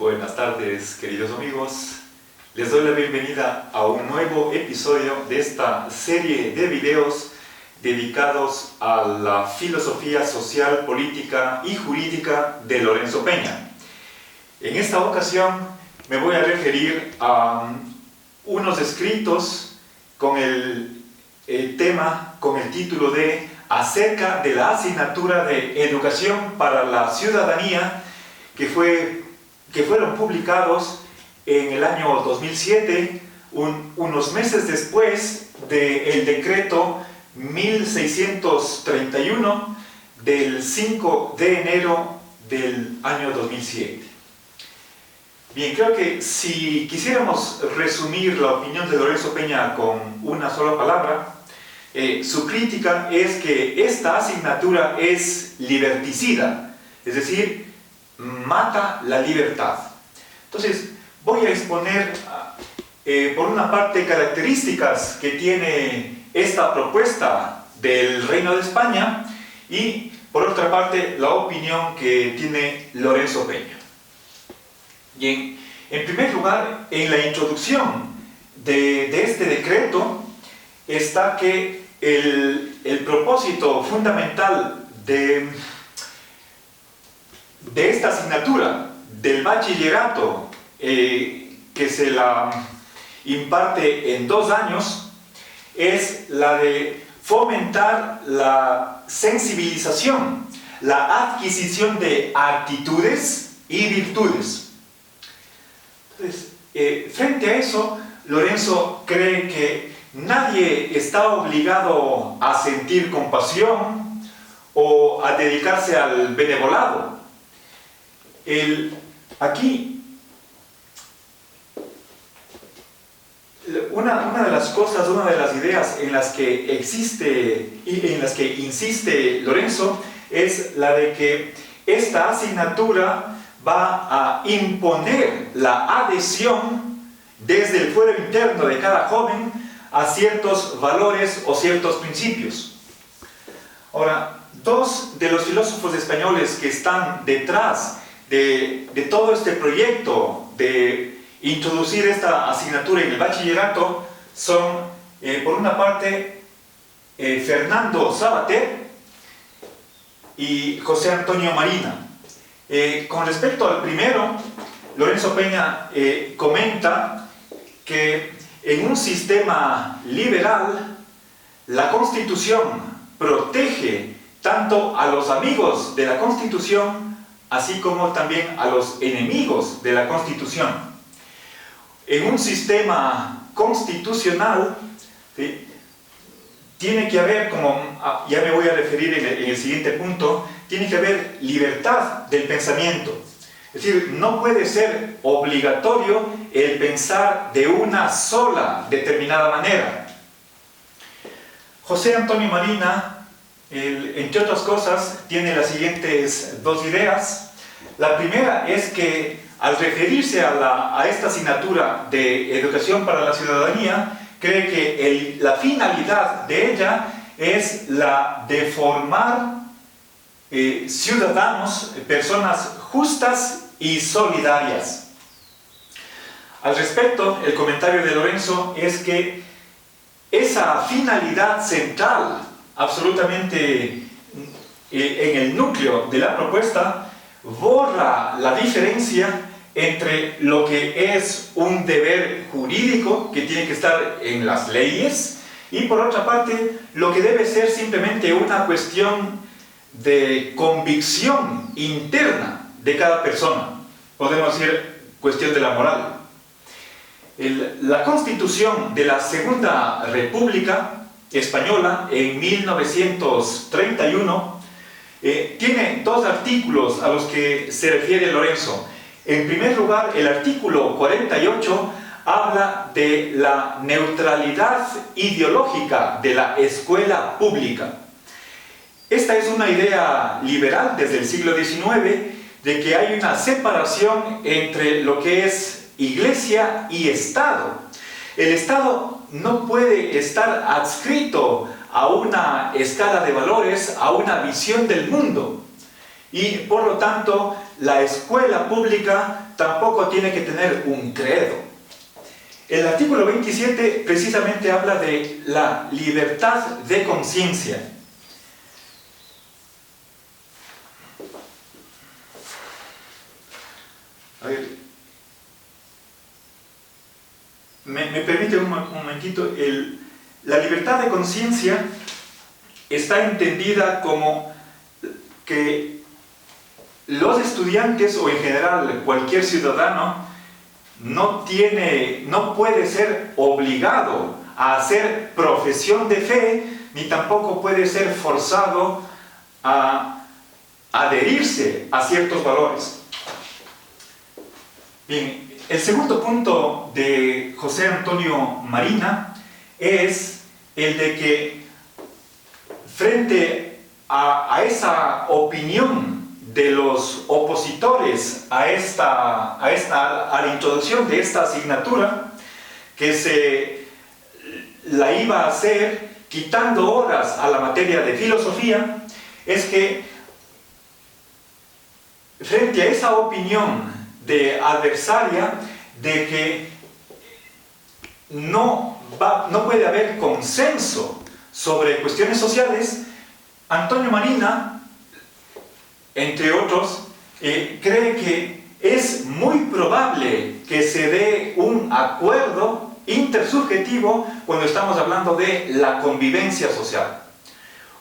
Buenas tardes, queridos amigos. Les doy la bienvenida a un nuevo episodio de esta serie de videos dedicados a la filosofía social, política y jurídica de Lorenzo Peña. En esta ocasión me voy a referir a unos escritos con el título de acerca de la asignatura de Educación para la Ciudadanía que fueron publicados en el año 2007, unos meses después del decreto 1631 del 5 de enero del año 2007. Bien, creo que si quisiéramos resumir la opinión de Lorenzo Peña con una sola palabra, su crítica es que esta asignatura es liberticida, es decir, mata la libertad. Entonces, voy a exponer por una parte características que tiene esta propuesta del Reino de España y por otra parte la opinión que tiene Lorenzo Peña. Bien, en primer lugar, en la introducción de este decreto está que el propósito fundamental de esta asignatura del bachillerato que se la imparte en 2 años es la de fomentar la sensibilización, la adquisición de actitudes y virtudes. Entonces, frente a eso, Lorenzo cree que nadie está obligado a sentir compasión o a dedicarse al benevolado. Aquí, una de las cosas, una de las ideas en las que insiste Lorenzo es la de que esta asignatura va a imponer la adhesión desde el fuero interno de cada joven a ciertos valores o ciertos principios. Ahora, 2 de los filósofos españoles que están detrás de todo este proyecto de introducir esta asignatura en el bachillerato son, por una parte, Fernando Savater y José Antonio Marina. Con respecto al primero, Lorenzo Peña comenta que en un sistema liberal la Constitución protege tanto a los amigos de la Constitución así como también a los enemigos de la Constitución. En un sistema constitucional, ¿sí?, tiene que haber, como ya me voy a referir en el siguiente punto, tiene que haber libertad del pensamiento. Es decir, no puede ser obligatorio el pensar de una sola determinada manera. José Antonio Marina, entre otras cosas, tiene las siguientes 2 ideas. La primera es que al referirse a esta asignatura de Educación para la Ciudadanía, cree que la finalidad de ella es la de formar ciudadanos, personas justas y solidarias. Al respecto, el comentario de Lorenzo es que esa finalidad central, absolutamente en el núcleo de la propuesta, borra la diferencia entre lo que es un deber jurídico que tiene que estar en las leyes y por otra parte lo que debe ser simplemente una cuestión de convicción interna de cada persona, podemos decir cuestión de la moral. La Constitución de la Segunda República Española en 1931 tiene 2 artículos a los que se refiere Lorenzo. En primer lugar, el artículo 48 habla de la neutralidad ideológica de la escuela pública. Esta es una idea liberal desde el siglo XIX de que hay una separación entre lo que es Iglesia y Estado. El Estado no puede estar adscrito a una escala de valores, a una visión del mundo. Y por lo tanto, la escuela pública tampoco tiene que tener un credo. El artículo 27 precisamente habla de la libertad de conciencia. A ver, me permite un momentito. La libertad de conciencia está entendida como que los estudiantes, o en general cualquier ciudadano, no puede ser obligado a hacer profesión de fe, ni tampoco puede ser forzado a adherirse a ciertos valores. Bien, el segundo punto de José Antonio Marina es el de que frente a esa opinión de los opositores a la introducción de esta asignatura, que se la iba a hacer quitando horas a la materia de filosofía, es que frente a esa opinión de adversaria de que no puede haber consenso sobre cuestiones sociales, Antonio Marina, entre otros, cree que es muy probable que se dé un acuerdo intersubjetivo cuando estamos hablando de la convivencia social.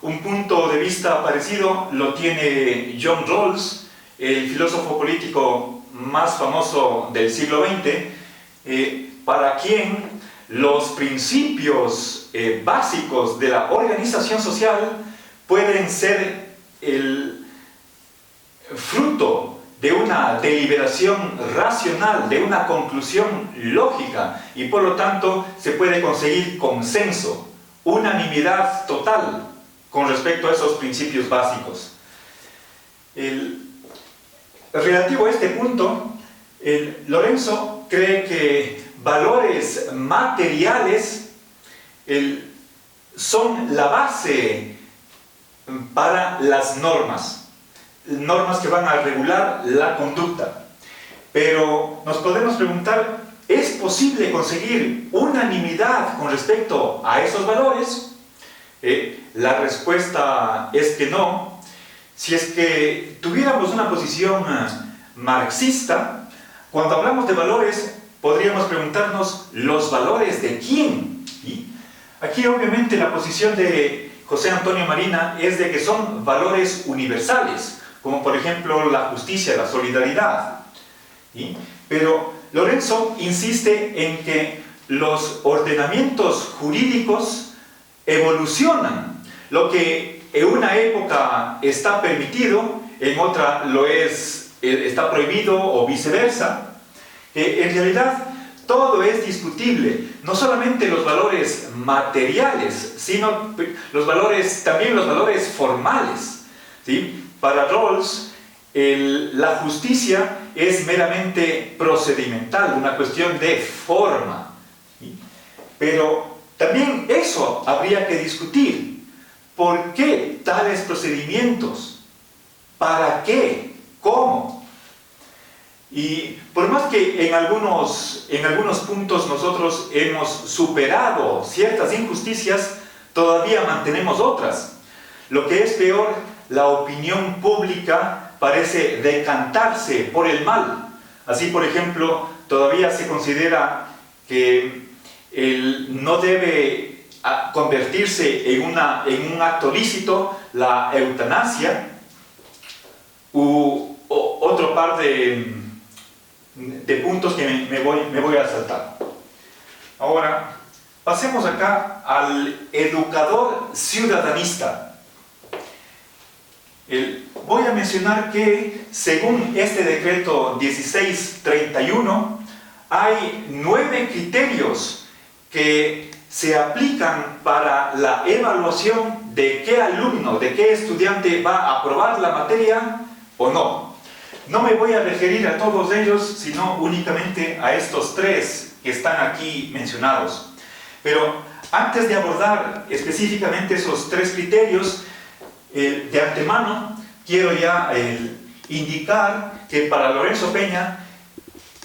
Un punto de vista parecido lo tiene John Rawls, el filósofo político más famoso del siglo XX, para quien los principios básicos de la organización social pueden ser el fruto de una deliberación racional, de una conclusión lógica, y por lo tanto se puede conseguir consenso, unanimidad total con respecto a esos principios básicos. Relativo a este punto, Lorenzo cree que valores materiales son la base para las normas que van a regular la conducta. Pero nos podemos preguntar, ¿es posible conseguir unanimidad con respecto a esos valores? La respuesta es que no. Si es que tuviéramos una posición marxista, cuando hablamos de valores, podríamos preguntarnos, ¿los valores de quién? ¿Sí? Aquí obviamente la posición de José Antonio Marina es de que son valores universales, como por ejemplo la justicia, la solidaridad. ¿Sí? Pero Lorenzo insiste en que los ordenamientos jurídicos evolucionan. Lo que en una época está permitido, en otra está prohibido o viceversa. En realidad todo es discutible, no solamente los valores materiales, sino también los valores formales. ¿Sí? Para Rawls, la justicia es meramente procedimental, una cuestión de forma. ¿Sí? Pero también eso habría que discutir. ¿Por qué tales procedimientos? ¿Para qué? ¿Cómo? Y por más que en algunos puntos nosotros hemos superado ciertas injusticias, todavía mantenemos otras. Lo que es peor, la opinión pública parece decantarse por el mal. Así, por ejemplo, todavía se considera que no debe convertirse en un acto lícito la eutanasia, u otro par de puntos que me voy a saltar. Ahora, pasemos acá al educador ciudadanista. Voy a mencionar que, según este decreto 1631, hay 9 criterios que se aplican para la evaluación de qué alumno, de qué estudiante va a aprobar la materia o no. No me voy a referir a todos ellos, sino únicamente a estos 3 que están aquí mencionados. Pero antes de abordar específicamente esos 3 criterios, de antemano quiero ya indicar que para Lorenzo Peña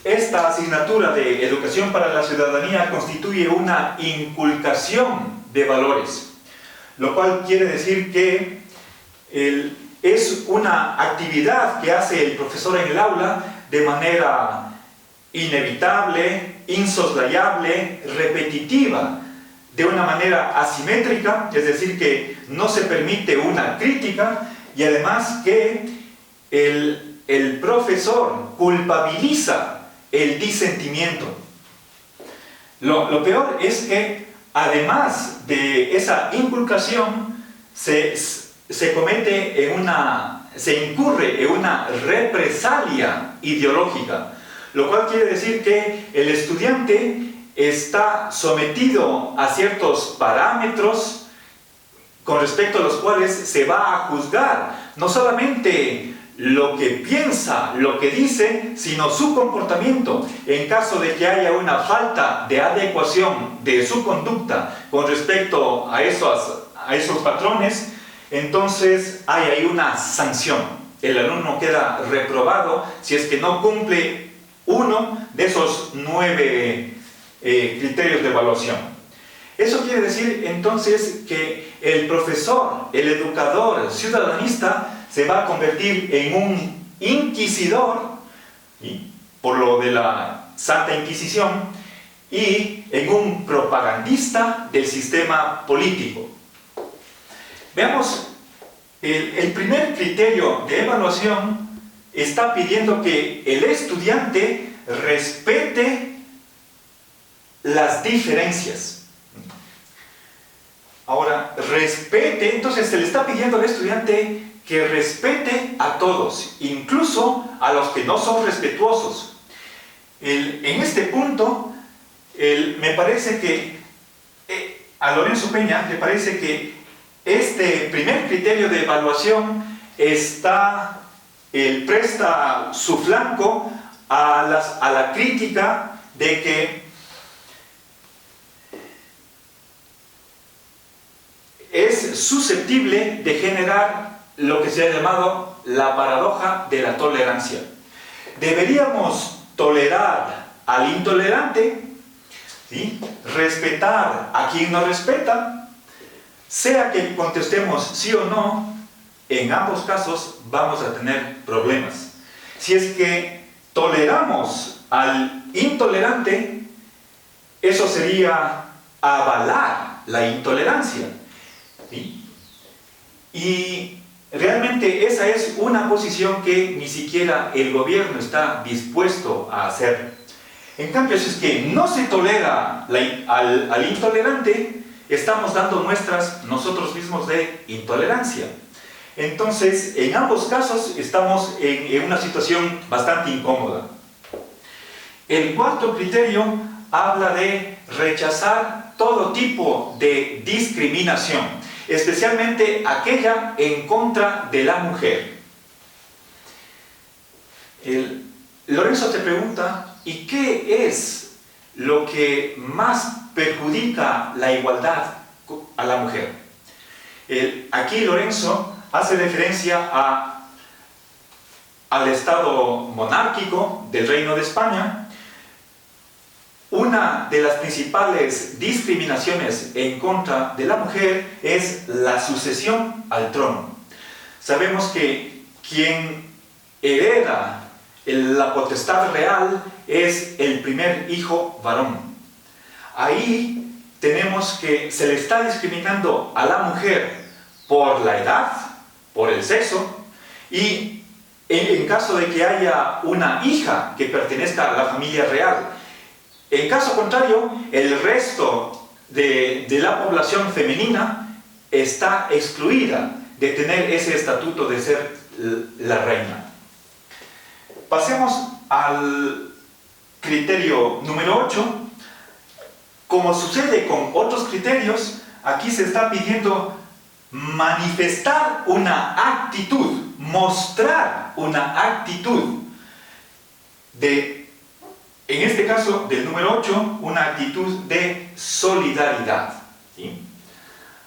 esta asignatura de Educación para la Ciudadanía constituye una inculcación de valores, lo cual quiere decir que es una actividad que hace el profesor en el aula de manera inevitable, insoslayable, repetitiva, de una manera asimétrica, es decir, que no se permite una crítica, y además que el profesor culpabiliza el disentimiento. Lo peor es que, además de esa inculcación, se incurre en una represalia ideológica, lo cual quiere decir que el estudiante está sometido a ciertos parámetros con respecto a los cuales se va a juzgar no solamente lo que piensa, lo que dice, sino su comportamiento. En caso de que haya una falta de adecuación de su conducta con respecto a esos patrones, entonces hay ahí una sanción. El alumno queda reprobado si es que no cumple uno de esos 9 criterios de evaluación. Eso quiere decir entonces que el profesor, el educador ciudadanista, se va a convertir en un inquisidor, ¿sí?, por lo de la Santa Inquisición, y en un propagandista del sistema político. Veamos, el primer criterio de evaluación está pidiendo que el estudiante respete las diferencias. Ahora, respete, entonces se le está pidiendo al estudiante que respete a todos, incluso a los que no son respetuosos. En este punto, me parece que a Lorenzo Peña le parece que este primer criterio de evaluación presta su flanco a la crítica de que es susceptible de generar lo que se ha llamado la paradoja de la tolerancia. Deberíamos tolerar al intolerante, ¿sí?, respetar a quien no respeta, sea que contestemos sí o no. En ambos casos vamos a tener problemas. Si es que toleramos al intolerante, eso sería avalar la intolerancia, ¿sí? Y realmente esa es una posición que ni siquiera el gobierno está dispuesto a hacer. En cambio, si es que no se tolera al intolerante, estamos dando muestras nosotros mismos de intolerancia. Entonces, en ambos casos estamos en una situación bastante incómoda. El cuarto criterio habla de rechazar todo tipo de discriminación, especialmente aquella en contra de la mujer. Lorenzo te pregunta, ¿y qué es lo que más perjudica la igualdad a la mujer? Aquí Lorenzo hace referencia al Estado monárquico del Reino de España. Una de las principales discriminaciones en contra de la mujer es la sucesión al trono. Sabemos que quien hereda la potestad real es el primer hijo varón. Ahí tenemos que se le está discriminando a la mujer por la edad, por el sexo, y en caso de que haya una hija que pertenezca a la familia real. En caso contrario, el resto de la población femenina está excluida de tener ese estatuto de ser la reina. Pasemos al criterio número 8. Como sucede con otros criterios, aquí se está pidiendo manifestar una actitud, mostrar una actitud en este caso del número 8, una actitud de solidaridad, ¿sí?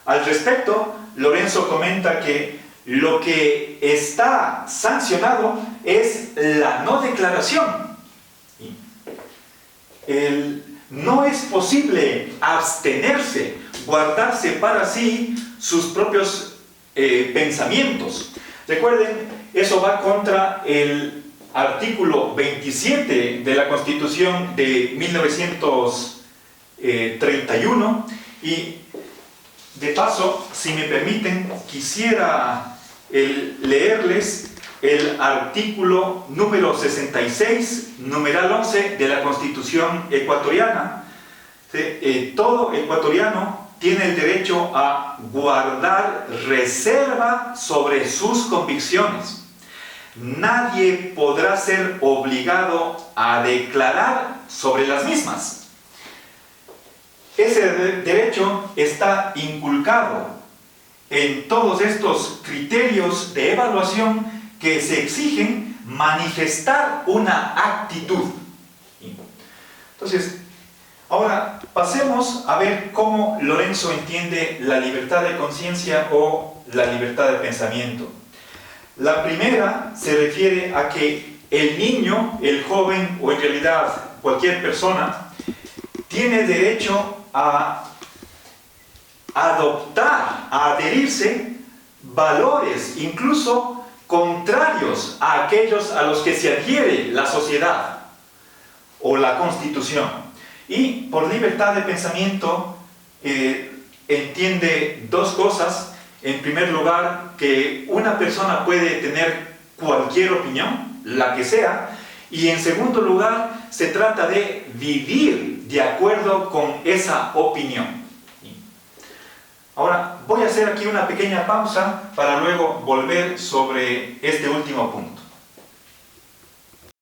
Al respecto, Lorenzo comenta que lo que está sancionado es la no declaración. No es posible abstenerse, guardarse para sí sus propios pensamientos. Recuerden, eso va contra el artículo 27 de la Constitución de 1931 y de paso, si me permiten, quisiera leerles el artículo número 66, numeral 11 de la Constitución ecuatoriana. Todo ecuatoriano tiene el derecho a guardar reserva sobre sus convicciones. Nadie podrá ser obligado a declarar sobre las mismas. Ese derecho está inculcado en todos estos criterios de evaluación que se exigen manifestar una actitud. Entonces, ahora pasemos a ver cómo Lorenzo entiende la libertad de conciencia o la libertad de pensamiento. La primera se refiere a que el niño, el joven o en realidad cualquier persona tiene derecho a adoptar, a adherirse valores incluso contrarios a aquellos a los que se adhiere la sociedad o la Constitución. Y por libertad de pensamiento entiende dos cosas. En primer lugar, que una persona puede tener cualquier opinión, la que sea, y en segundo lugar, se trata de vivir de acuerdo con esa opinión. Ahora, voy a hacer aquí una pequeña pausa para luego volver sobre este último punto.